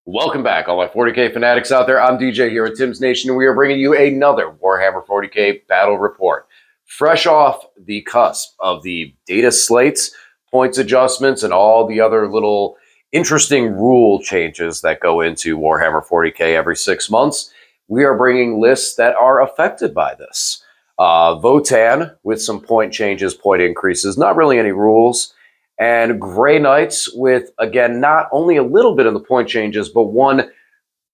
Welcome back, all my 40K fanatics out there. I'm DJ here at Tim's Nation, and we are bringing you another Warhammer 40K battle report. Fresh off the cusp of the data slates, points adjustments, and all the other little interesting rule changes that go into Warhammer 40K every 6 months, we are bringing lists that are affected by this. Votan with some point changes, point increases, not really any rules. And Grey Knights with, again, not only a little bit of the point changes, but one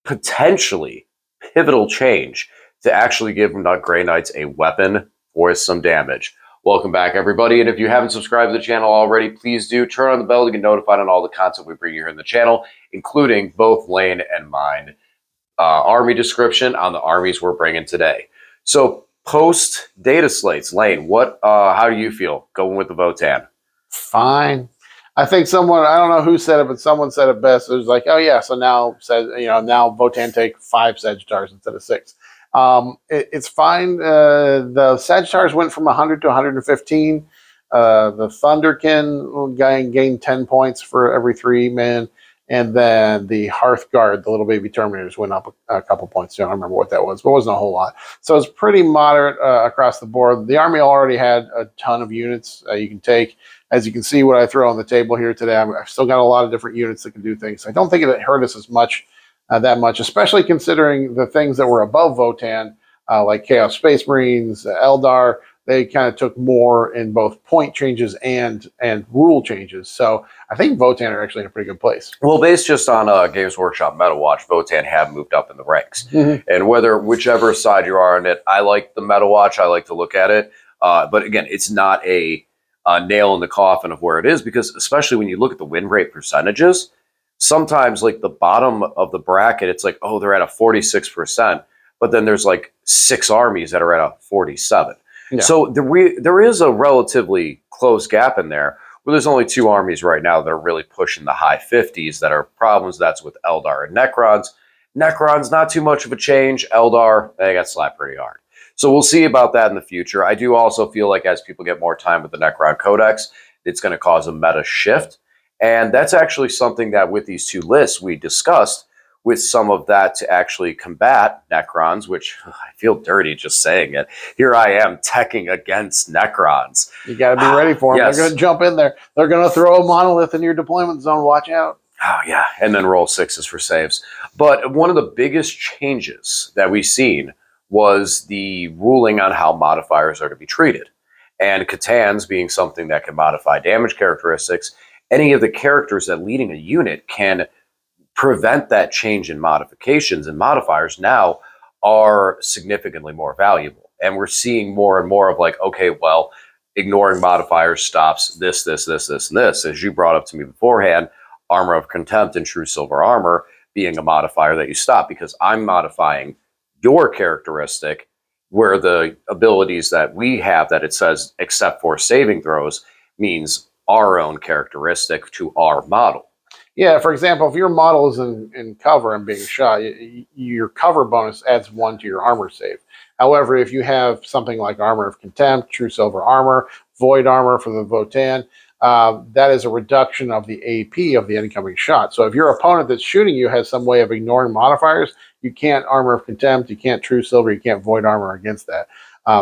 potentially pivotal change to actually give Grey Knights a weapon for some damage. Welcome back, everybody. And if you haven't subscribed to the channel already, please do turn on the bell to get notified on all the content we bring you here in the channel, including both Lane and mine army description on the armies we're bringing today. So post data slates, Lane, how do you feel going with the Votan? Fine. I think someone, I don't know who said it, but someone said it best. It was like, oh yeah, so now now Votan take 5 Sagittars instead of 6. It's fine. The Sagittars went from 100 to 115. The Thunderkin gained 10 points for every 3 men. And then the Hearthguard, the little baby Terminators, went up a couple points. I don't remember what that was, but it wasn't a whole lot. So it's pretty moderate across the board. The army already had a ton of units you can take. As you can see, what I throw on the table here today, I've still got a lot of different units that can do things. I don't think it hurt us as much, that much, especially considering the things that were above Votan, like Chaos Space Marines, Eldar. They kind of took more in both point changes and rule changes. So I think Votan are actually in a pretty good place. Well, based just on Games Workshop Meta Watch, Votan have moved up in the ranks. And whichever side you are on it, I like the Meta Watch. I like to look at it. But again, it's not a nail in the coffin of where it is, because especially when you look at the win rate percentages, sometimes like the bottom of the bracket, it's like, oh, they're at a 46%, but then there's like 6 armies that are at a 47. Yeah. So there is a relatively close gap in there where there's only 2 armies right now that are really pushing the high 50s that are problems. That's with Eldar and Necrons. Necrons, not too much of a change. Eldar, they got slapped pretty hard. So we'll see about that in the future. I do also feel like as people get more time with the Necron Codex, it's going to cause a meta shift. And that's actually something that with these 2 lists we discussed, with some of that to actually combat Necrons, which I feel dirty just saying it. Here I am teching against Necrons. You got to be ready for them. Yes. They're going to jump in there. They're going to throw a monolith in your deployment zone. Watch out. Oh, yeah. And then roll 6s for saves. But one of the biggest changes that we've seen was the ruling on how modifiers are to be treated. And C'tans being something that can modify damage characteristics, any of the characters that leading a unit can prevent that change in modifications, and modifiers now are significantly more valuable. And we're seeing more and more of like, okay, well, ignoring modifiers stops this, and this. As you brought up to me beforehand, Armor of Contempt and True Silver Armor being a modifier that you stop, because I'm modifying your characteristic, where the abilities that we have that it says except for saving throws means our own characteristic to our model. Yeah, for example, if your model is in cover and being shot, your cover bonus adds 1 to your armor save. However, if you have something like Armor of Contempt, True Silver Armor, Void Armor for the Votan, that is a reduction of the AP of the incoming shot. So if your opponent that's shooting you has some way of ignoring modifiers, you can't Armor of Contempt, you can't True Silver, you can't Void Armor against that.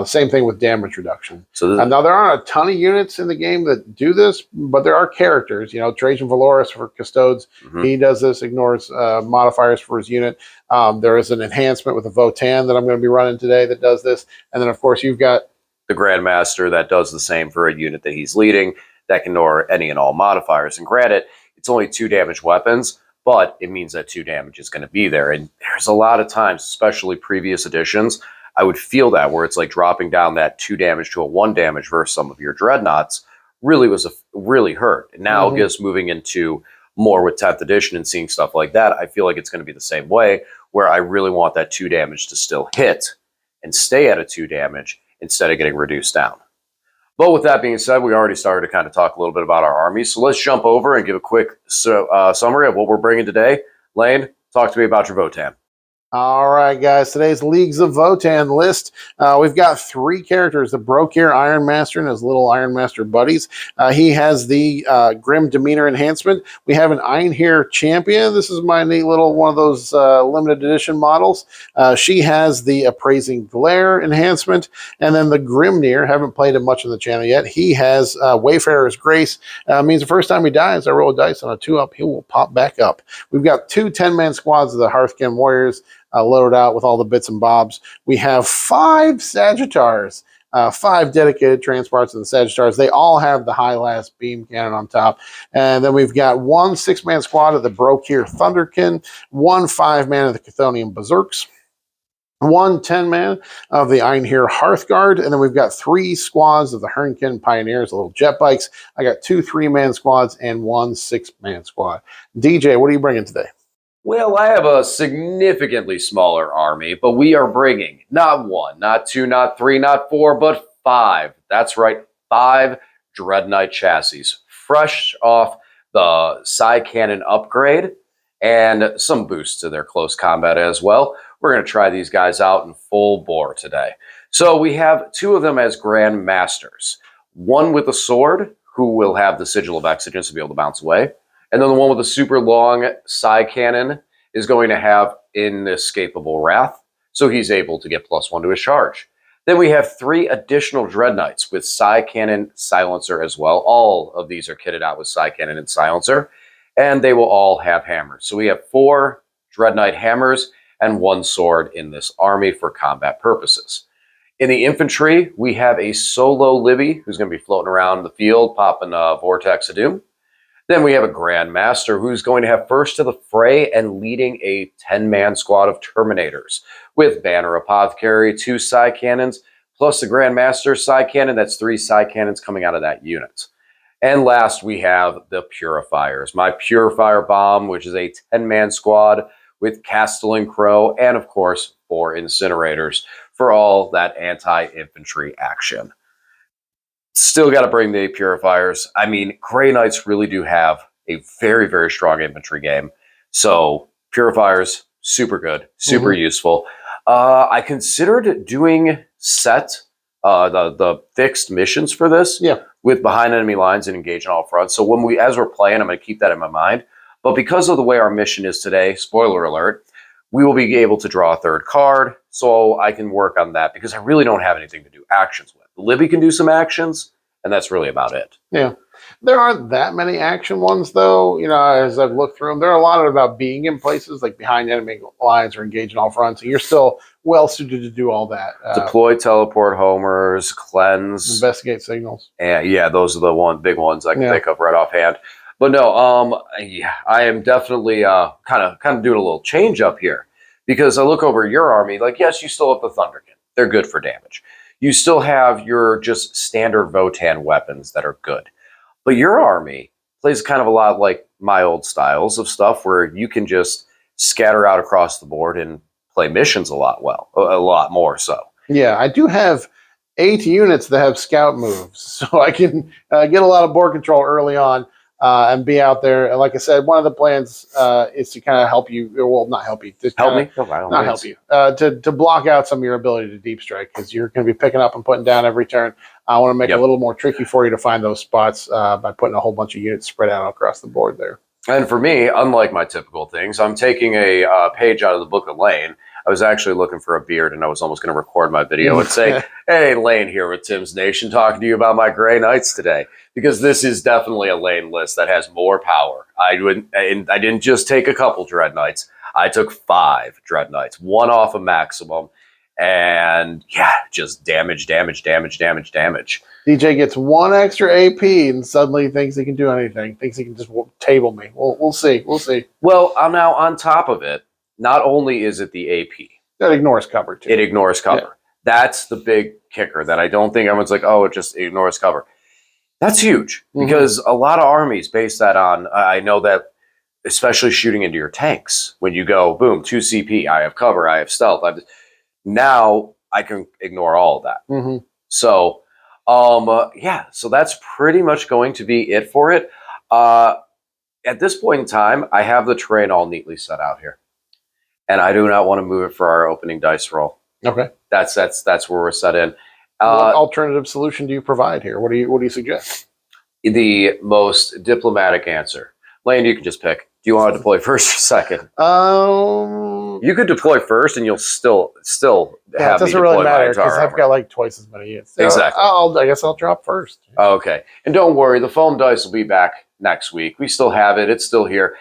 Same thing with damage reduction. So now there aren't a ton of units in the game that do this, but there are characters. Trajan Valoris for Custodes, he does this, ignores modifiers for his unit. There is an enhancement with the Votan that I'm going to be running today that does this. And then, of course, you've got the Grandmaster that does the same for a unit that he's leading that can ignore any and all modifiers. And granted, it's only 2 damage weapons, but it means that 2 damage is going to be there. And there's a lot of times, especially previous editions, I would feel that where it's like dropping down that 2 damage to a 1 damage versus some of your Dreadnoughts really hurt. And now just moving into more with 10th edition and seeing stuff like that, I feel like it's going to be the same way, where I really want that 2 damage to still hit and stay at a 2 damage instead of getting reduced down. But with that being said, we already started to kind of talk a little bit about our armies. So let's jump over and give a quick summary of what we're bringing today. Lane, talk to me about your Votan. All right, guys. Today's Leagues of Votan list. We've got 3 characters: the Brokir Iron Master and his little Iron Master buddies. He has the Grim Demeanor enhancement. We have an Einhir Champion. This is my neat little one of those limited edition models. She has the Appraising Glare enhancement, and then the Grimnir. Haven't played him much on the channel yet. He has Wayfarer's Grace. Means the first time he dies, I roll a dice on a 2-up, he will pop back up. We've got 2 10-man squads of the Hearthkin Warriors. Loaded out with all the bits and bobs. We have 5 Sagittars, 5 dedicated transports of the Sagittars. They all have the high last beam cannon on top. And then we've got 1 6-man squad of the Brokir Thunderkin, 1 5-man of the Chthonian Berserks, 1 10-man of the Einhir Hearthguard, and then we've got 3 squads of the Hernkin Pioneers, the little jet bikes. I got 2 3-man squads and 1 6-man squad. DJ, what are you bringing today? Well, I have a significantly smaller army, but we are bringing not 1, not 2, not 3, not 4, but 5. That's right, 5 Dread Knight chassis, fresh off the Psy Cannon upgrade and some boosts to their close combat as well. We're going to try these guys out in full bore today. So we have 2 of them as Grand Masters. 1 with a sword, who will have the Sigil of Exigence to be able to bounce away. And then the one with the super long Psy Cannon is going to have Inescapable Wrath, so he's able to get +1 to his charge. Then we have 3 additional Dread Knights with Psy Cannon Silencer as well. All of these are kitted out with Psy Cannon and Silencer, and they will all have hammers. So we have 4 Dread Knight hammers and 1 sword in this army for combat purposes. In the infantry, we have a solo Libby who's going to be floating around the field, popping Vortex of Doom. Then we have a Grand Master who's going to have first to the fray and leading a 10-man squad of Terminators with Banner Apothecary, 2 Psy Cannons, plus the Grand Master Psy Cannon. That's 3 Psy Cannons coming out of that unit. And last, we have the Purifiers. My Purifier Bomb, which is a 10-man squad with Castellan Crow, and of course, 4 Incinerators for all that anti-infantry action. Still got to bring the Purifiers. I mean, Grey Knights really do have a very, very strong infantry game. So Purifiers, super good, super useful. I considered doing the fixed missions for this with behind enemy lines and engage on all fronts. So as we're playing, I'm going to keep that in my mind. But because of the way our mission is today, spoiler alert, we will be able to draw a 3rd card, so I can work on that because I really don't have anything to do actions with. Libby can do some actions, and that's really about it. Yeah. There aren't that many action ones, though. You know, as I've looked through them, there are a lot about being in places like behind enemy lines or engaging all fronts, and you're still well suited to do all that. Deploy, teleport, homers, cleanse, investigate signals. And yeah, those are the big ones I can think of right offhand. But no, yeah, I am definitely kind of doing a little change up here because I look over your army. Like, yes, you still have the Thunderkin; they're good for damage. You still have your just standard Votan weapons that are good. But your army plays kind of a lot like my old styles of stuff where you can just scatter out across the board and play missions a lot more so. Yeah, I do have 8 units that have scout moves, so I can get a lot of board control early on and be out there. And like I said, one of the plans is to kind of help you, well, not help you, just help me, not help you, to block out some of your ability to deep strike because you're going to be picking up and putting down every turn. I want to make it a little more tricky for you to find those spots by putting a whole bunch of units spread out across the board there. And for me, unlike my typical things, I'm taking a page out of the Book of Lane. I was actually looking for a beard, and I was almost going to record my video and say, hey, Lane here with Tim's Nation, talking to you about my Grey Knights today. Because this is definitely a Lane list that has more power. I didn't just take a couple Dread Knights. I took 5 Dread Knights, 1 off a maximum. And yeah, just damage. DJ gets 1 extra AP and suddenly thinks he can do anything. Thinks he can just table me. We'll see. Well, I'm now on top of it. Not only is it the AP. That ignores cover, too. It ignores cover. Yeah. That's the big kicker that I don't think everyone's like, oh, it just ignores cover. That's huge because a lot of armies base that on, I know that, especially shooting into your tanks. When you go, boom, 2 CP, I have cover, I have stealth. Now I can ignore all of that. So, yeah, so that's pretty much going to be it for it. At this point in time, I have the terrain all neatly set out here. and I do not want to move it for our opening dice roll. Okay. That's where we're set in. What alternative solution do you provide here? What do you suggest? The most diplomatic answer. Lane, you can just pick. Do you want to deploy first or second? You could deploy first, and you'll still yeah, have it me doesn't deploy really matter my because entire I've got like twice as many units. Exactly. I guess I'll drop first. Okay, and don't worry, the foam dice will be back next week. We still have it; it's still here.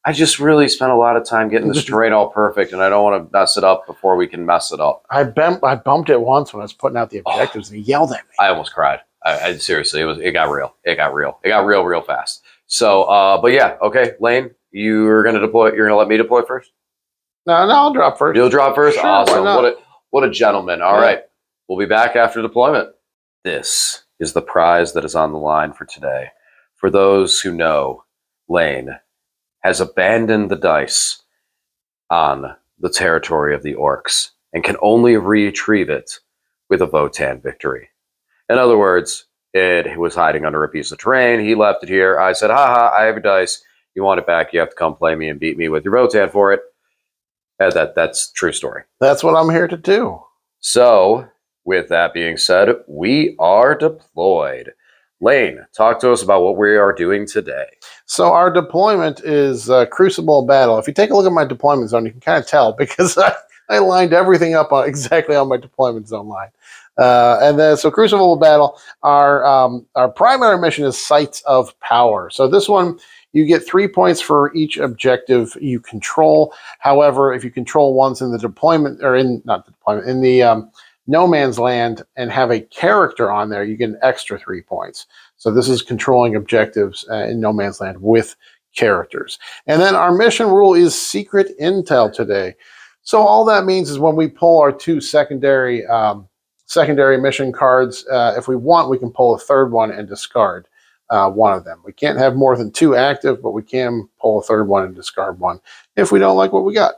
I just really spent a lot of time getting this terrain all perfect, and I don't want to mess it up before we can mess it up. I bumped it once when I was putting out the objectives, and he yelled at me. I almost cried. I seriously, it got real. It got real fast. So, but yeah, okay, Lane, you're gonna deploy. You're gonna let me deploy first. No, I'll drop first. You'll drop first. Sure, awesome. What a gentleman. All right, we'll be back after deployment. This is the prize that is on the line for today. For those who know, Lane has abandoned the dice on the territory of the orcs and can only retrieve it with a Votan victory. In other words, it was hiding under a piece of terrain. He left it here. I said, haha, I have your dice. You want it back, you have to come play me and beat me with your Votan for it. That's true story. That's what I'm here to do. So, with that being said, we are deployed. Lane, talk to us about what we are doing today. So our deployment is Crucible Battle. If you take a look at my deployment zone, you can kind of tell because I lined everything up exactly on my deployment zone line. And then, so Crucible Battle, our primary mission is Sites of Power. So this one, you get 3 points for each objective you control. However, if you control ones in the deployment, or in the no man's land and have a character on there, you get an extra 3 points. So this is controlling objectives in no man's land with characters. And then our mission rule is secret intel today. So all that means is when we pull our two secondary mission cards, if we want, we can pull a third one and discard one of them. We can't have more than 2 active, but we can pull a third one and discard one if we don't like what we got.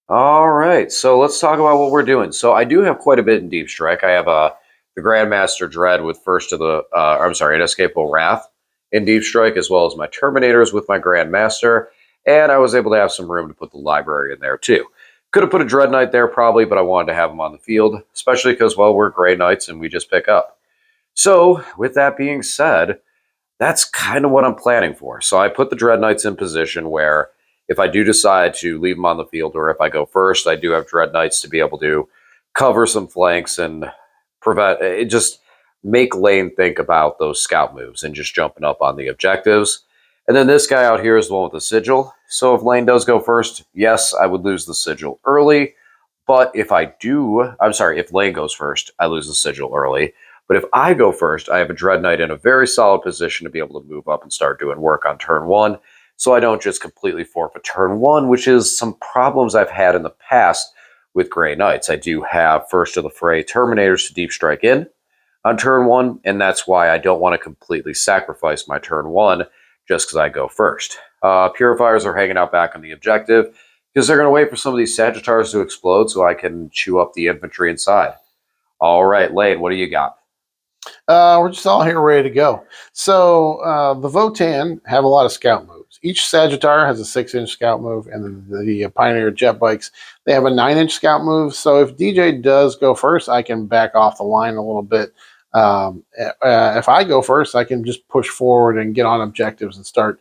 All right, so let's talk about what we're doing. So I do have quite a bit in Deep Strike. I have the Grandmaster Dread with Inescapable Wrath in Deep Strike, as well as my Terminators with my Grandmaster, and I was able to have some room to put the library in there too. Could have put a Dread Knight there probably, but I wanted to have them on the field, especially because, well, we're Grey Knights and we just pick up. So, with that being said, that's kind of what I'm planning for. So I put the Dread Knights in position where if I do decide to leave them on the field, or if I go first, I do have Dread Knights to be able to cover some flanks and just make Lane think about those scout moves and just jumping up on the objectives. And then this guy out here is the one with the sigil. So if Lane does go first, yes, I would lose the sigil early. But if Lane goes first, I lose the sigil early. But if I go first, I have a Dread Knight in a very solid position to be able to move up and start doing work on turn 1. So I don't just completely forfeit turn 1, which is some problems I've had in the past with Grey Knights. I do have First of the Fray Terminators to Deep Strike in on turn 1, and that's why I don't want to completely sacrifice my turn 1 just because I go first. Purifiers are hanging out back on the objective because they're going to wait for some of these Sagittars to explode so I can chew up the infantry inside. All right, Lane, what do you got? We're just all here ready to go. So the Votan have a lot of scout moves. Each Sagittar has a 6-inch scout move, and the Pioneer jet bikes, they have a 9-inch scout move. So if DJ does go first, I can back off the line a little bit. If I go first, I can just push forward and get on objectives and start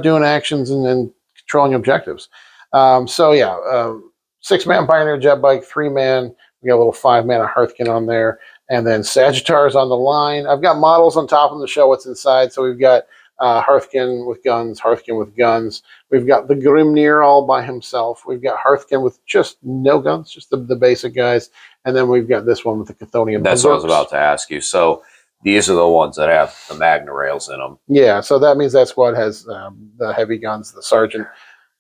doing actions and then controlling objectives. 6-man Pioneer jet bike, 3-man. We got a little 5-man Hearthkin on there. And then Sagittars on the line. I've got models on top of them to show what's inside. So we've got Hearthkin with guns, Hearthkin with guns. We've got the Grimnir all by himself. We've got Hearthkin with just no guns, just the basic guys. And then we've got this one with the Chthonian. That's what I was about to ask you. So these are the ones that have the Magna rails in them. Yeah, so that means that squad has the heavy guns, the Sergeant,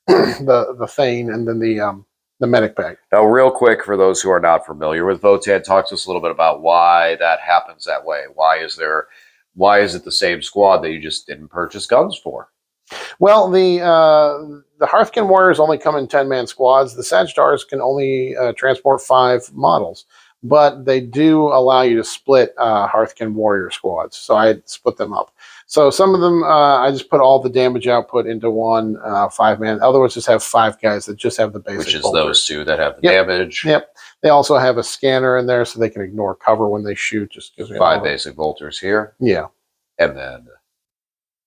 the Thane, and then the medic pack. Now, real quick, for those who are not familiar with Votan, talk to us a little bit about why that happens that way. Why is it the same squad that you just didn't purchase guns for? Well, the Hearthkin Warriors only come in 10-man squads. The Sagittars can only transport 5 models, but they do allow you to split Hearthkin Warrior squads. So I split them up. So some of them, I just put all the damage output into one 5-man. Other ones just have 5 guys that just have the basic Which is bolters. those 2 that have the Yep. damage. Yep. They also have a scanner in there so they can ignore cover when they shoot. Just gives me 5 basic bolters here. Yeah. And then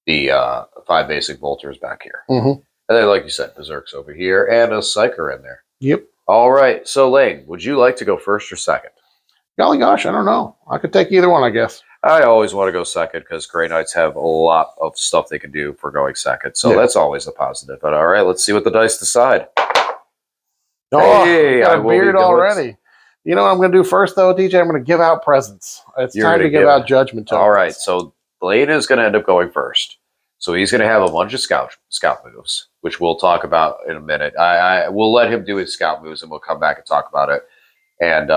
the 5 basic bolters back here. Mm-hmm. And then, like you said, Berserk's over here and a Psyker in there. Yep. All right. So, Lane, would you like to go first or second? Golly gosh, I don't know. I could take either one, I guess. I always want to go second because Grey Knights have a lot of stuff they can do for going second. So that's always a positive. But all right, let's see what the dice decide. Oh, Hey, I got I a will be beard doing- already. You know what I'm going to do first, though, DJ? I'm going to give out presents. It's You're time gonna to give give out it. judgment tokens. All right, so Blade is going to end up going first. So he's going to have a bunch of scout moves, which we'll talk about in a minute. I will let him do his scout moves, and we'll come back and talk about it. And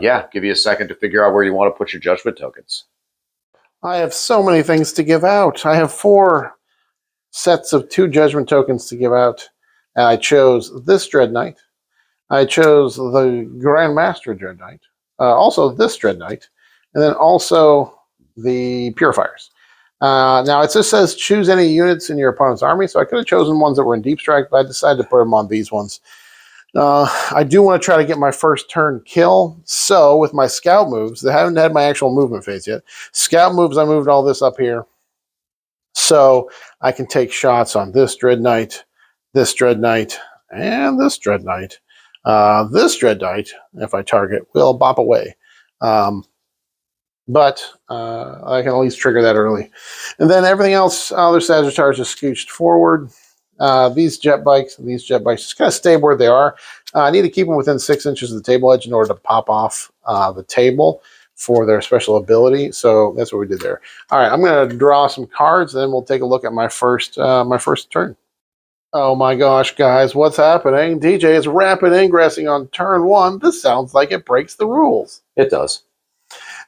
yeah, give you a second to figure out where you want to put your judgment tokens. I have so many things to give out. I have 4 sets of 2 judgment tokens to give out. And I chose this Dread Knight. I chose the Grand Master Dread Knight. Also this Dread Knight. And then also the Purifiers. Now it just says choose any units in your opponent's army. So I could have chosen ones that were in Deep Strike, but I decided to put them on these ones. I do want to try to get my first turn kill. So with my scout moves, they haven't had my actual movement phase yet. Scout moves, I moved all this up here. So I can take shots on this Dread Knight, this Dread Knight, and this Dread Knight. This Dread Knight, if I target, will bop away. But I can at least trigger that early. And then everything else, other Sagittars is scooched forward. These jet bikes just kind of stay where they are. I need to keep them within 6 inches of the table edge in order to pop off the table for their special ability. So that's what we did there. All right, I'm going to draw some cards, and then we'll take a look at my first turn. Oh my gosh, guys, what's happening? DJ is rapid ingressing on turn 1. This sounds like it breaks the rules. It does.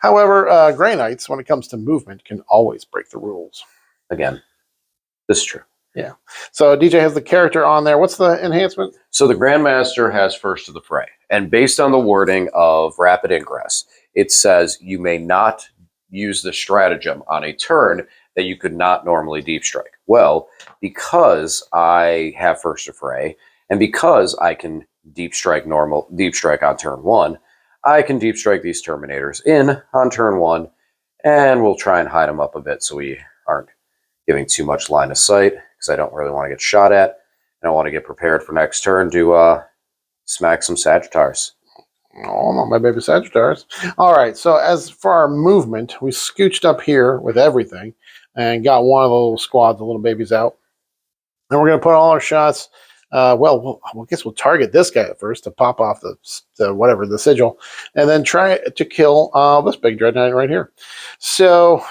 However, Grey Knights, when it comes to movement, can always break the rules. Again, this is true. Yeah. So DJ has the character on there. What's the enhancement? So the Grandmaster has first to the fray. And based on the wording of Rapid Ingress, it says you may not use the stratagem on a turn that you could not normally deep strike. Well, because I have first to fray, and because I can deep strike on turn 1, I can deep strike these Terminators in on turn 1, and we'll try and hide them up a bit so we aren't giving too much line of sight, because I don't really want to get shot at, and I want to get prepared for next turn to smack some Sagittars. Oh, not my baby Sagittars. All right, so as for our movement, we scooched up here with everything and got one of the little squads, the little babies out. And we're going to put all our shots. I guess we'll target this guy at first to pop off the sigil, and then try to kill this big Dread Knight right here. So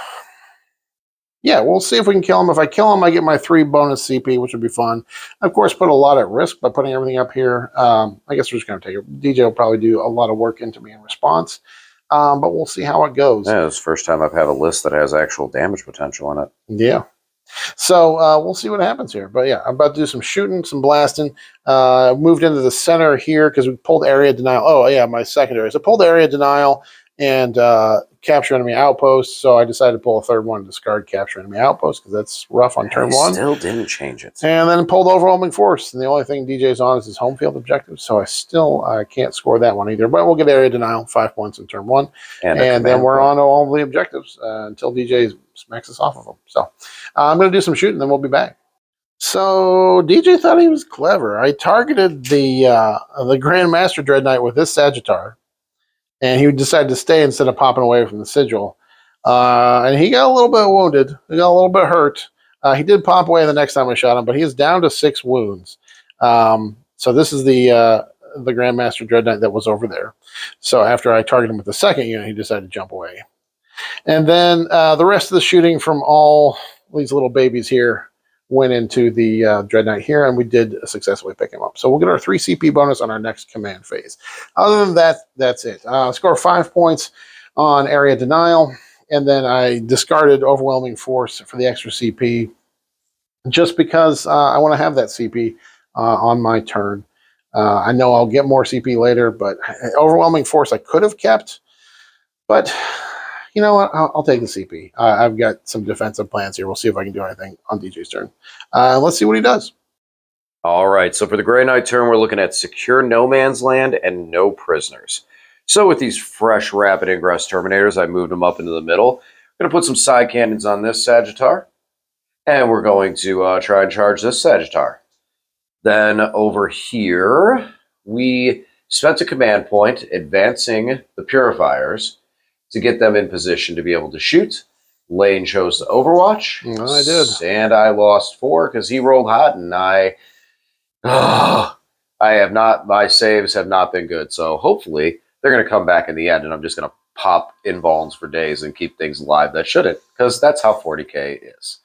yeah, we'll see if we can kill him. If I kill him, I get my 3 bonus CP, which would be fun. Of course, put a lot at risk by putting everything up here. I guess we're just going to take it. DJ will probably do a lot of work into me in response, but we'll see how it goes. Yeah, it's the first time I've had a list that has actual damage potential in it. Yeah. So we'll see what happens here. But yeah, I'm about to do some shooting, some blasting. Moved into the center here because we pulled area denial. Oh, yeah, my secondary. So pulled area denial and capture enemy outpost. So I decided to pull a third one, discard capture enemy outpost, because that's rough on turn 1. Still didn't change it. And then pulled overwhelming force. And the only thing DJ's on is his home field objective. So I still can't score that one either. But we'll get area denial, 5 points in turn 1. And then we're on to all the objectives until DJ smacks us off of them. So I'm going to do some shooting, then we'll be back. So DJ thought he was clever. I targeted the Grand Master Dread Knight with this Sagittar, and he decided to stay instead of popping away from the sigil. And he got a little bit wounded. He got a little bit hurt. He did pop away the next time I shot him, but he is down to 6 wounds. So this is the Grand Master Dread Knight that was over there. So after I targeted him with the second unit, he decided to jump away. And then the rest of the shooting from all these little babies here went into the Dread Knight here, and we did successfully pick him up. So we'll get our 3 CP bonus on our next command phase. Other than that, that's it. Score 5 points on area denial, and then I discarded overwhelming force for the extra CP just because I want to have that CP on my turn. I know I'll get more CP later, but overwhelming force I could have kept, but you know what? I'll take the CP. I've got some defensive plans here. We'll see if I can do anything on DJ's turn. Let's see what he does. All right, so for the Grey Knight turn, we're looking at secure no man's land and no prisoners. So with these fresh rapid ingress Terminators, I moved them up into the middle. I'm going to put some side cannons on this Sagittar, and we're going to try and charge this Sagittar. Then over here, we spent a command point advancing the Purifiers to get them in position to be able to shoot. Lane chose the Overwatch. I did. And I lost 4 because he rolled hot, and I have not, my saves have not been good. So hopefully they're going to come back in the end, and I'm just going to pop invulns for days and keep things alive that shouldn't, because that's how 40k is.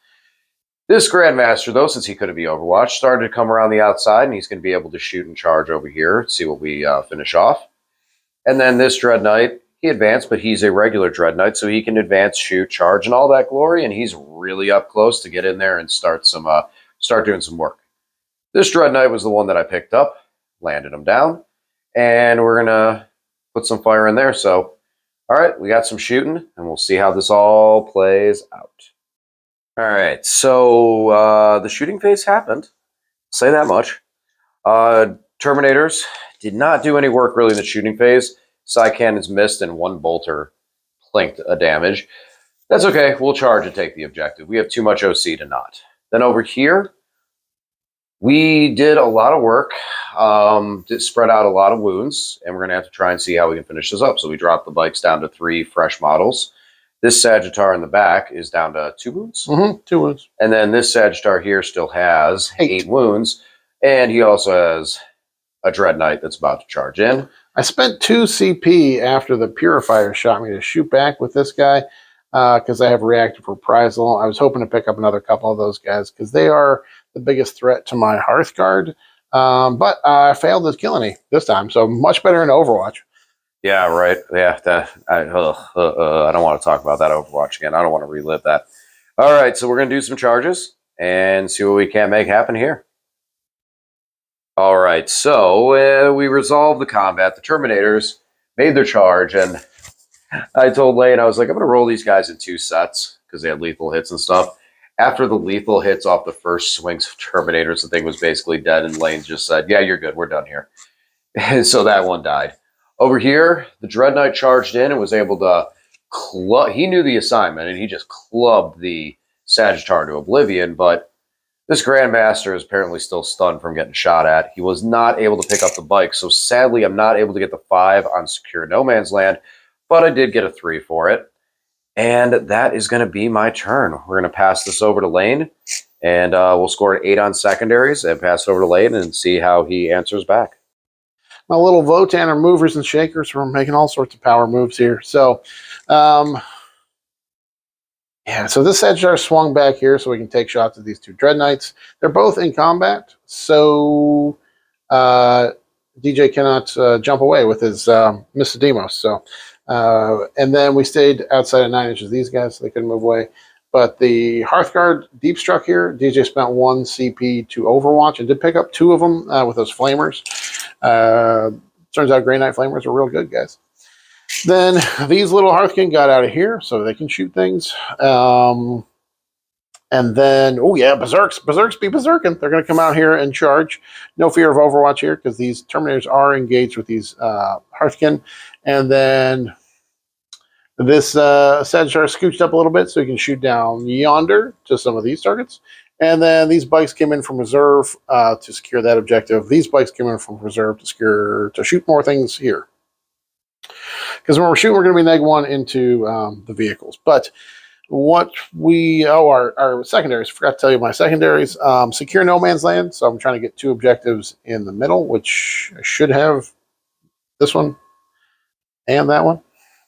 This Grandmaster, though, since he couldn't be Overwatch, started to come around the outside, and he's going to be able to shoot and charge over here, see what we finish off. And then this Dread Knight, he advanced, but he's a regular Dread Knight, so he can advance, shoot, charge, and all that glory, and he's really up close to get in there and start doing some work. This Dread Knight was the one that I picked up, landed him down, and we're going to put some fire in there. So, all right, we got some shooting, and we'll see how this all plays out. All right, so the shooting phase happened. Say that much. Terminators did not do any work really in the shooting phase. Side cannons missed, and 1 bolter plinked a damage. That's okay. We'll charge and take the objective. We have too much OC to not. Then over here, we did a lot of work, spread out a lot of wounds, and we're going to have to try and see how we can finish this up. So we dropped the bikes down to 3 fresh models. This Sagittar in the back is down to 2 wounds. 2 wounds. And then this Sagittar here still has 8 wounds, and he also has a Dread Knight that's about to charge in. I spent 2 CP after the Purifier shot me to shoot back with this guy because I have reactive reprisal. I was hoping to pick up another couple of those guys because they are the biggest threat to my Hearthguard. But I failed to kill any this time, so much better in Overwatch. Yeah, right. Yeah, I don't want to talk about that Overwatch again. I don't want to relive that. All right, so we're going to do some charges and see what we can make happen here. All right, so we resolved the combat. The Terminators made their charge, and I told Lane, I was like, I'm going to roll these guys in 2 sets because they had lethal hits and stuff. After the lethal hits off the first swings of Terminators, the thing was basically dead, and Lane just said, yeah, you're good. We're done here. And so that one died. Over here, the Dread Knight charged in and was able to he knew the assignment, and he just clubbed the Sagittar to oblivion, but this Grandmaster is apparently still stunned from getting shot at. He was not able to pick up the bike, so sadly I'm not able to get the 5 on Secure No Man's Land, but I did get a 3 for it. And that is going to be my turn. We're going to pass this over to Lane, and we'll score an 8 on secondaries and pass it over to Lane and see how he answers back. My little Votan are movers and shakers. We're making all sorts of power moves here. So, yeah, so this Sagittar swung back here so we can take shots at these 2 Dread Knights. They're both in combat, so DJ cannot jump away with his Mr. Demos. So, and then we stayed outside of 9 inches of these guys so they couldn't move away. But the Hearthguard deep struck here. DJ spent 1 CP to Overwatch and did pick up 2 of them with those Flamers. Turns out Grey Knight Flamers are real good, guys. Then these little Hearthkin got out of here so they can shoot things. And then, oh yeah, Berserks be berserking. They're going to come out here and charge. No fear of Overwatch here because these Terminators are engaged with these Hearthkin. And then this Sagittar scooched up a little bit so he can shoot down yonder to some of these targets. And then these bikes came in from reserve to secure that objective. These bikes came in from reserve to shoot more things here. Because when we're shooting, we're going to be -1 into the vehicles. But what our secondaries, forgot to tell you my secondaries. Secure No Man's Land. So I'm trying to get 2 objectives in the middle, which I should have this one and that one.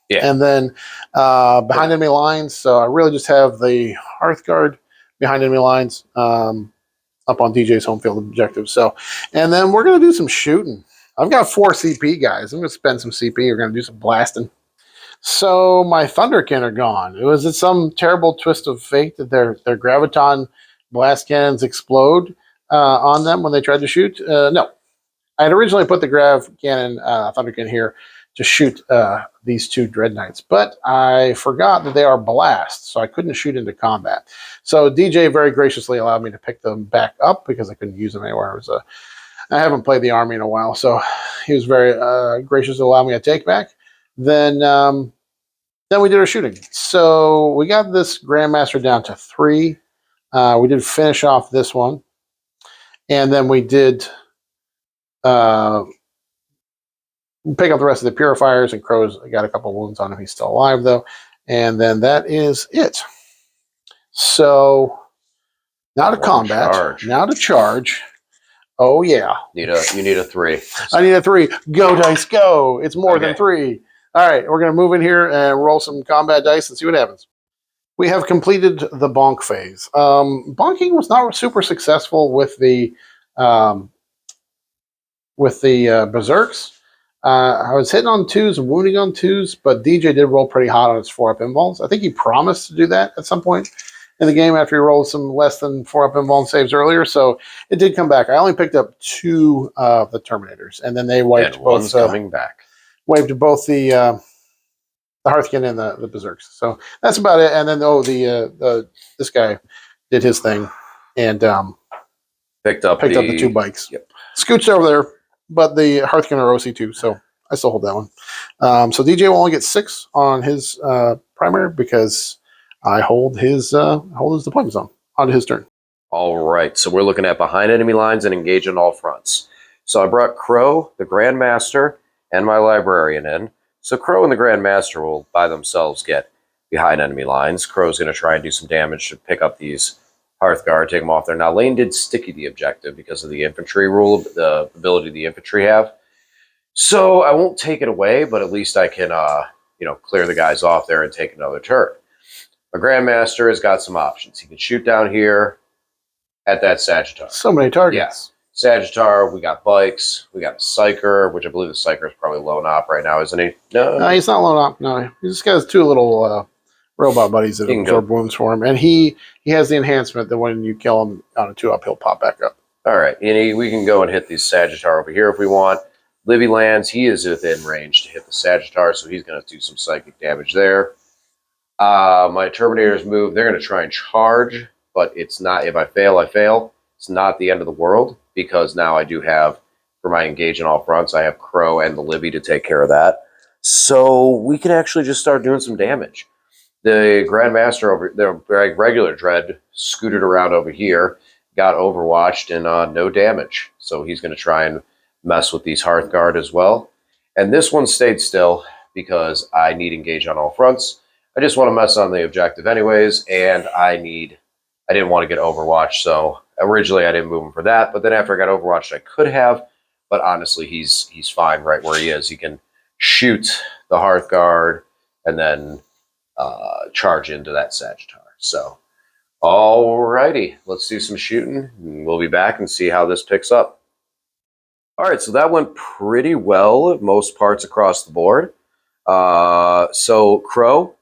Yeah. And then behind enemy lines. So I really just have the Hearthguard behind enemy lines up on DJ's home field objective. So, and then we're going to do some shooting. I've got 4 CP guys. I'm going to spend some CP. We're going to do some blasting. So my Thunderkin are gone. Was it some terrible twist of fate that their Graviton blast cannons explode on them when they tried to shoot? No. I had originally put the Grav Cannon Thunderkin here to shoot these 2 Dread Knights. But I forgot that they are blast, so I couldn't shoot into combat. So DJ very graciously allowed me to pick them back up because I couldn't use them anywhere. I haven't played the army in a while, so he was very gracious to allow me to take back. Then we did our shooting. So we got this Grandmaster down to 3. We did finish off this one. And then we did pick up the rest of the purifiers, and Crow's got a couple wounds on him. He's still alive, though. And then that is it. So now to combat. Charge. Now to charge. Oh, yeah. You need a 3. I need a 3. Go, dice, go. It's more than 3. All right, we're going to move in here and roll some combat dice and see what happens. We have completed the bonk phase. Bonking was not super successful with the berserks. I was hitting on 2s and wounding on 2s, but DJ did roll pretty hot on his 4-up involves. I think he promised to do that at some point in the game after he rolled some less than 4-up involve saves earlier, so it did come back. I only picked up 2 of the Terminators, and then they wiped both. Coming back. Wiped both the Hearthkin and the Berserks. So that's about it. And then this guy did his thing and picked up the 2 bikes. Yep. Scooched over there, but the Hearthkin are OC too, so I still hold that one. So DJ will only get 6 on his primary because I hold his deployment zone onto his turn. All right, so we're looking at behind enemy lines and engage on all fronts. So I brought Crow, the Grandmaster, and my Librarian in. So Crow and the Grandmaster will by themselves get behind enemy lines. Crow's going to try and do some damage to pick up these Hearthguard, take them off there. Now Lane did sticky the objective because of the infantry rule, the ability the infantry have. So I won't take it away, but at least I can clear the guys off there and take another turn. My Grandmaster has got some options. He can shoot down here at that Sagittar. So many targets. Yeah. Sagittar, we got bikes, we got a Psyker, which I believe the Psyker is probably lone op right now, isn't he? No, he's not lone op. No, he just got 2 little robot buddies that absorb wounds for him, and he has the enhancement that when you kill him on a 2-up, he'll pop back up. All right, and we can go and hit these Sagittar over here if we want. Livy lands, he is within range to hit the Sagittar, so he's going to do some psychic damage there. My Terminators move, they're going to try and charge, but it's not, if I fail, I fail. It's not the end of the world, because now I do have, for my engage in all fronts, I have Crow and the Livy to take care of that. So we can actually just start doing some damage. The Grandmaster, over the regular Dread, scooted around over here, got overwatched, and no damage. So he's going to try and mess with these Hearthguard as well. And this one stayed still because I need engage on all fronts. I just want to mess on the objective anyways, and I didn't want to get overwatched, so originally I didn't move him for that, but then after I got overwatched I could have, but honestly he's fine right where he is. He can shoot the Hearthguard and then charge into that Sagittar. So alrighty, let's do some shooting and we'll be back and see how this picks up. Alright, so that went pretty well at most parts across the board. So Crow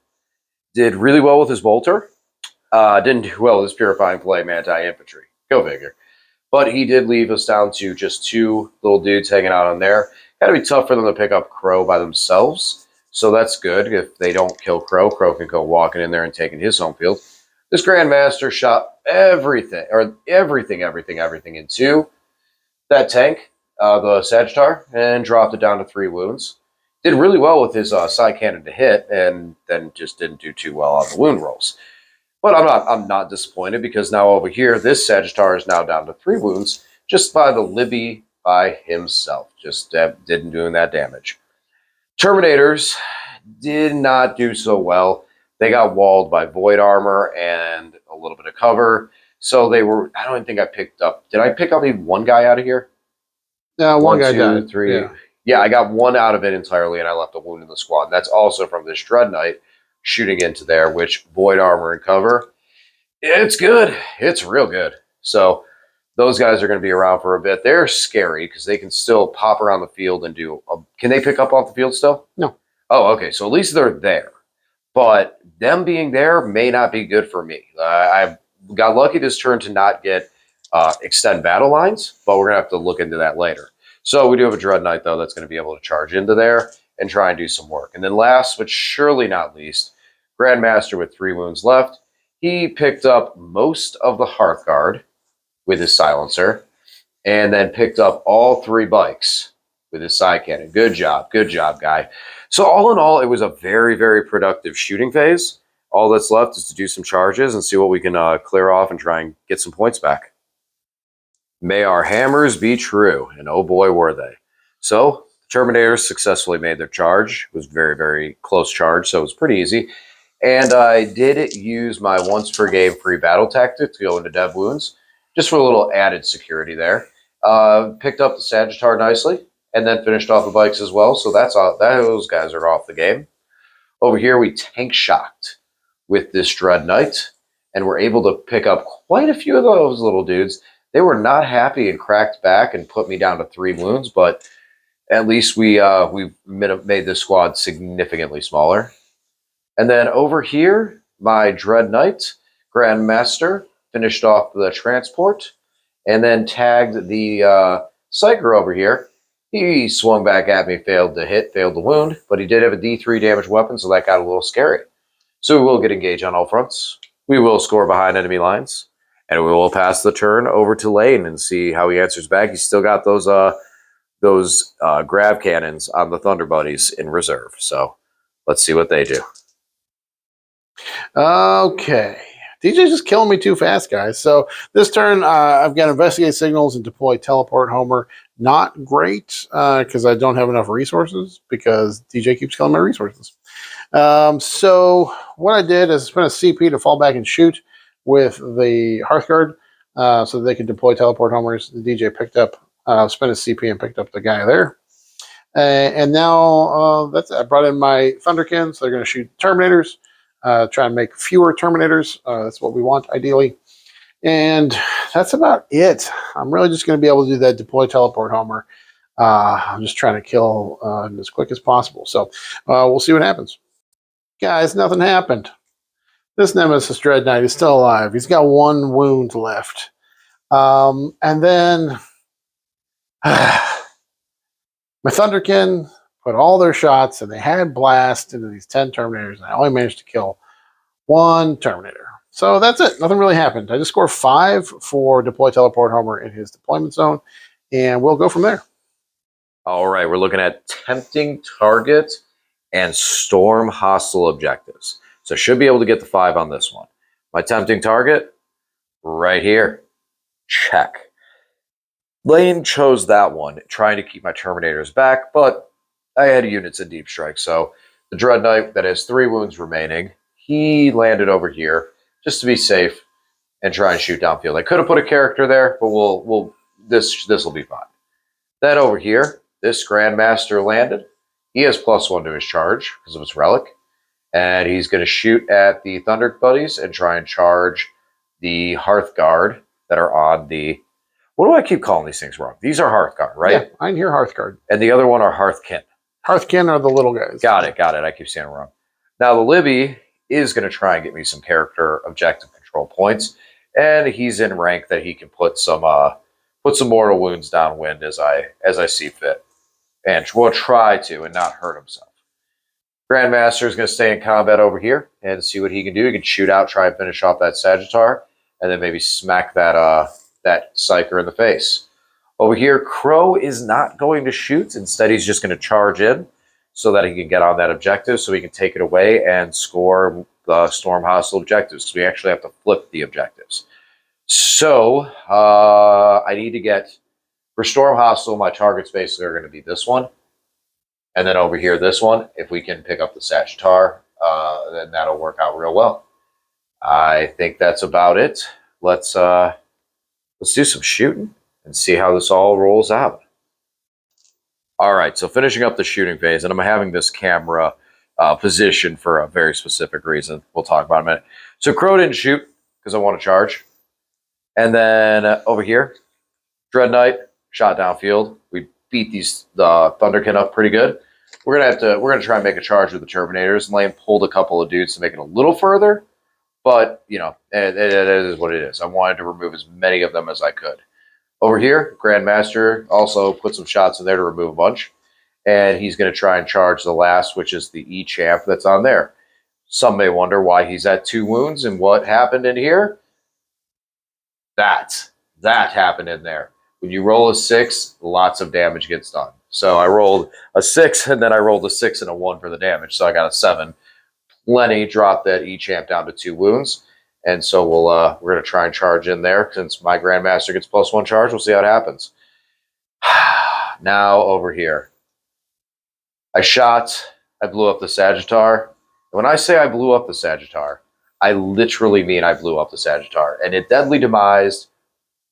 did really well with his Bolter. Didn't do well with his Purifying Flame anti-infantry. Go figure. But he did leave us down to just 2 little dudes hanging out on there. Got to be tough for them to pick up Crow by themselves. So that's good. If they don't kill Crow, Crow can go walking in there and taking his home field. This Grandmaster shot everything into that tank, the Sagittar, and dropped it down to 3 wounds. Did really well with his side cannon to hit, and then just didn't do too well on the wound rolls. But I'm not disappointed, because now over here, this Sagittar is now down to 3 wounds just by the Libby by himself. Just didn't do that damage. Terminators did not do so well. They got walled by Void Armor and a little bit of cover. So they were, I don't even think I picked up. Did I pick up even one guy out of here? No, one guy 2, died. 3. Yeah, I got 1 out of it entirely, and I left a wound in the squad. And that's also from this Dread Knight shooting into there, which Void Armor and cover. It's good. It's real good. So those guys are going to be around for a bit. They're scary because they can still pop around the field and do... can they pick up off the field still? No. Oh, okay. So at least they're there. But them being there may not be good for me. I got lucky this turn to not get extend battle lines, but we're going to have to look into that later. So we do have a Dread Knight, though, that's going to be able to charge into there and try and do some work. And then last but surely not least, Grandmaster with 3 wounds left. He picked up most of the Hearthguard with his silencer, and then picked up all 3 bikes with his side cannon. Good job, guy. So all in all, it was a very, very productive shooting phase. All that's left is to do some charges and see what we can clear off and try and get some points back. May our hammers be true, and oh boy, were they. So the Terminators successfully made their charge. It was very, very close charge, so it was pretty easy. And I did use my once per game free battle tactic to go into dead wounds, just for a little added security there. Picked up the Sagittar nicely, and then finished off the bikes as well. So that's all. Those guys are off the game. Over here, we tank shocked with this Dread Knight, and we're able to pick up quite a few of those little dudes. They were not happy and cracked back and put me down to 3 wounds, but at least we made this squad significantly smaller. And then over here, my Dread Knight, Grandmaster, finished off the transport, and then tagged the Psyker over here. He swung back at me, failed to hit, failed to wound, but he did have a D3 damage weapon, so that got a little scary. So we will get engaged on all fronts. We will score behind enemy lines, and we will pass the turn over to Lane and see how he answers back. He's still got those grav cannons on the Thunder Buddies in reserve, so let's see what they do. Okay. DJ's just killing me too fast, guys. So this turn, I've got Investigate Signals and Deploy Teleport Homer. Not great, because I don't have enough resources, because DJ keeps killing my resources. So what I did is spend a CP to fall back and shoot with the Hearthguard, so they could deploy Teleport Homers. The DJ picked up, spent a CP and picked up the guy there. And now I brought in my Thunderkin, so they're going to shoot Terminators. Try and make fewer Terminators. That's what we want, ideally. And that's about it. I'm really just going to be able to do that Deploy Teleport Homer. I'm just trying to kill as quick as possible. So we'll see what happens. Guys, nothing happened. This Nemesis Dread Knight is still alive. He's got 1 wound left. And then my Thunderkin put all their shots, and they had blast into these 10 Terminators, and I only managed to kill 1 Terminator. So that's it. Nothing really happened. I just scored 5 for Deploy Teleport Homer in his deployment zone, and we'll go from there. All right, we're looking at Tempting Target and Storm Hostile Objectives. So should be able to get the 5 on this one. My Tempting Target, right here. Check. Lane chose that one, trying to keep my Terminators back, but I had units in Deep Strike, so the Dread Knight that has 3 wounds remaining, he landed over here just to be safe and try and shoot downfield. I could have put a character there, but this will be fine. Then over here, this Grandmaster landed. He has +1 to his charge because of his relic, and he's going to shoot at the Thunder Buddies and try and charge the Hearthguard that are on the... What do I keep calling these things wrong? These are Hearthguard, right? Yeah, I can hear Hearthguard. And the other one are Hearthkin. Hearthkin are the little guys. Got it. I keep saying it wrong. Now, the Libby is going to try and get me some character objective control points, and he's in rank that he can put some mortal wounds downwind as I see fit, and will try to and not hurt himself. Grandmaster is going to stay in combat over here and see what he can do. He can shoot out, try and finish off that Sagittar, and then maybe smack that Psyker in the face. Over here, Crow is not going to shoot. Instead, he's just going to charge in so that he can get on that objective, so he can take it away and score the Storm Hostile objectives. So we actually have to flip the objectives. So I need to get, for Storm Hostile, my targets basically are going to be this one. And then over here, this one. If we can pick up the Sagittar, then that'll work out real well. I think that's about it. Let's do some shooting and see how this all rolls out. All right, so finishing up the shooting phase, and I'm having this camera positioned for a very specific reason. We'll talk about in a minute. So Crow didn't shoot because I want to charge. And then over here, Dread Knight shot downfield. We beat the Thunderkin up pretty good. We're gonna try and make a charge with the Terminators. Lane pulled a couple of dudes to make it a little further, but you know, it is what it is. I wanted to remove as many of them as I could. Over here, Grandmaster also put some shots in there to remove a bunch. and he's going to try and charge the last, which is the E-Champ that's on there. Some may wonder why he's at 2 wounds and what happened in here. That happened in there. When you roll a 6, lots of damage gets done. So I rolled a 6, and then I rolled a 6 and a 1 for the damage, so I got a 7. Lenny dropped that E-Champ down to 2 wounds, and so we're going to try and charge in there. Since my Grandmaster gets +1 charge, we'll see how it happens. Now over here. I blew up the Sagittar. When I say I blew up the Sagittar, I literally mean I blew up the Sagittar, and it deadly demised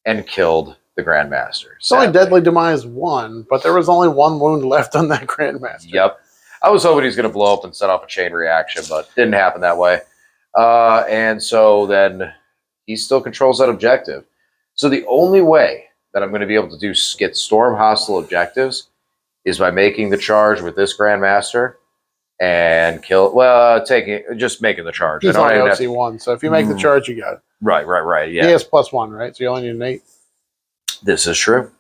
and killed the Grandmaster. It's only deadly demise 1, but there was only 1 wound left on that Grandmaster. Yep. I was hoping he was going to blow up and set off a chain reaction, but it didn't happen that way. And so then he still controls that objective. So the only way that I'm going to be able to get storm hostile objectives is by making the charge with this Grandmaster and just making the charge. He's only OC1, so if you make the charge, you got it. Right, yeah. He has +1, right? So you only need an 8. This is true.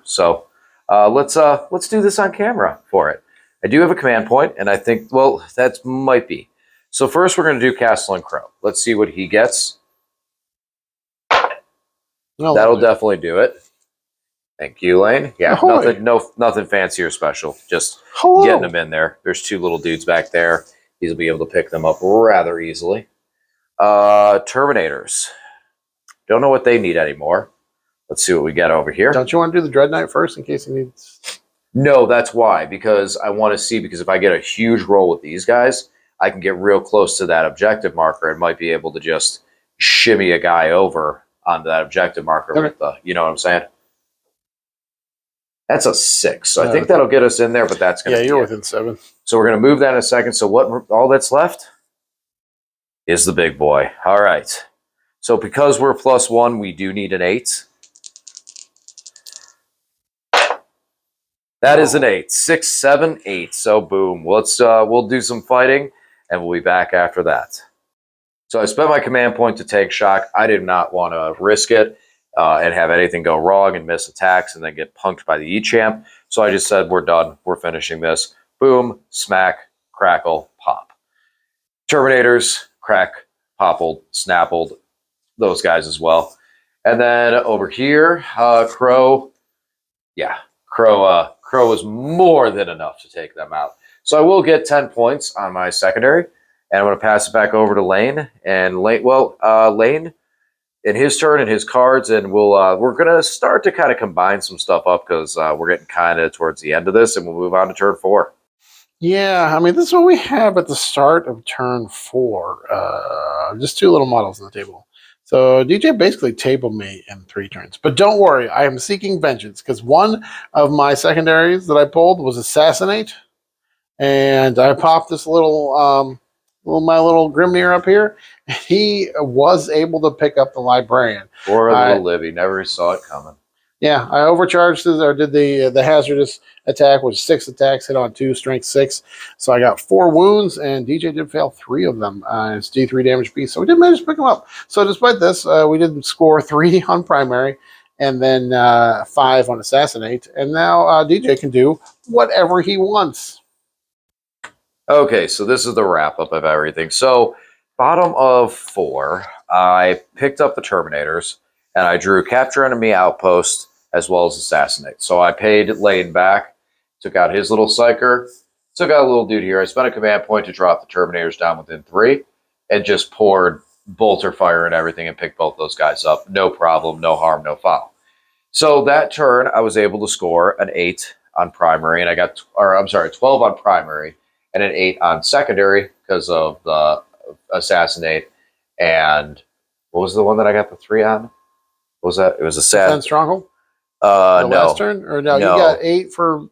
So let's do this on camera for it. I do have a command point, and I think, well, that might be. So first we're going to do Castle and Crow. Let's see what he gets. That'll definitely do it. Thank you, Lane. Yeah, nothing fancy or special. Just getting them in there. There's 2 little dudes back there. He'll be able to pick them up rather easily. Terminators. Don't know what they need anymore. Let's see what we get over here. Don't you want to do the Dread Knight first in case he needs... No, that's why. Because I want to see, because if I get a huge roll with these guys, I can get real close to that objective marker and might be able to just shimmy a guy over onto that objective marker with the, you know what I'm saying? That's a 6. So I think that'll get us in there, but that's going to be you're within 7. So we're going to move that in a second. So all that's left is the big boy. All right. So because we're +1, we do need an 8. That is an 8. 6, 7, 8. So boom. We'll do some fighting, and we'll be back after that. So I spent my command point to take shock. I did not want to risk it and have anything go wrong and miss attacks and then get punked by the E-Champ. So I just said, we're done. We're finishing this. Boom, smack, crackle, pop. Terminators, crack, poppled, snappled, those guys as well. And then over here, Crow. Yeah, Crow was more than enough to take them out. So I will get 10 points on my secondary, and I'm going to pass it back over to Lane. And Lane, in his turn and his cards, and we're going to start to kind of combine some stuff up because we're getting kind of towards the end of this, and we'll move on to turn 4. Yeah, I mean, this is what we have at the start of turn 4. Just 2 little models on the table. So DJ basically tabled me in 3 turns. But don't worry, I am seeking vengeance because one of my secondaries that I pulled was Assassinate. And I popped this my little Grimnir up here. And he was able to pick up the Librarian. Poor little Libby, never saw it coming. Yeah, I overcharged did the hazardous attack, which 6 attacks, hit on 2, strength 6. So I got 4 wounds, and DJ did fail 3 of them. It's D3 damage piece, so we did manage to pick him up. So despite this, we did score 3 on primary, and then 5 on assassinate. And now DJ can do whatever he wants. Okay, so this is the wrap-up of everything. So bottom of 4, I picked up the Terminators, and I drew Capture Enemy Outpost as well as Assassinate. So I paid Lane back, took out his little Psyker, took out a little dude here. I spent a command point to drop the Terminators down within 3, and just poured Bolter Fire and everything and picked both those guys up. No problem, no harm, no foul. So that turn, I was able to score an 8 on primary, and 12 on primary, and an 8 on secondary because of the Assassinate. And what was the one that I got the 3 on? What was that? It was a Defend Stronghold? No. Last turn? Or no, you got 8 for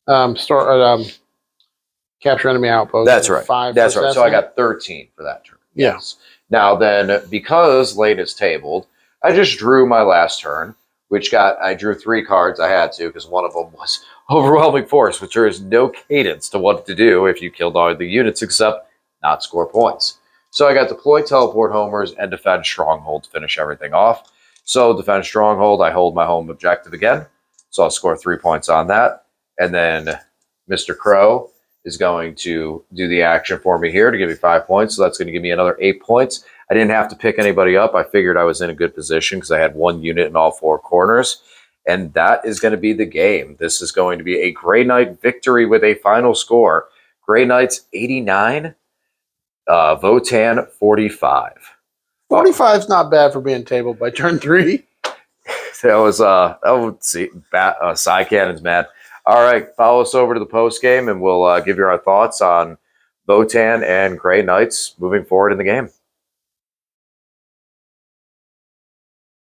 Capture Enemy Outpost. That's right. 5 That's right. So I got 13 for that turn. Yeah. Yes. Now then, because Lane is tabled, I just drew my last turn, I drew 3 cards. I had to because one of them was Overwhelming Force, which there is no cadence to what to do if you killed all the units except not score points. So I got Deploy Teleport Homers and Defend Stronghold to finish everything off. So Defend Stronghold, I hold my home objective again. So I'll score 3 points on that. And then Mr. Crow is going to do the action for me here to give me 5 points. So that's going to give me another 8 points. I didn't have to pick anybody up. I figured I was in a good position because I had one unit in all four corners. And that is going to be the game. This is going to be a Grey Knight victory with a final score. Grey Knights 89, Votan 45. 45 is not bad for being tabled by turn 3. That was let's see, Psy Cannon's mad. All right, follow us over to the post game, and we'll give you our thoughts on Votan and Grey Knights moving forward in the game.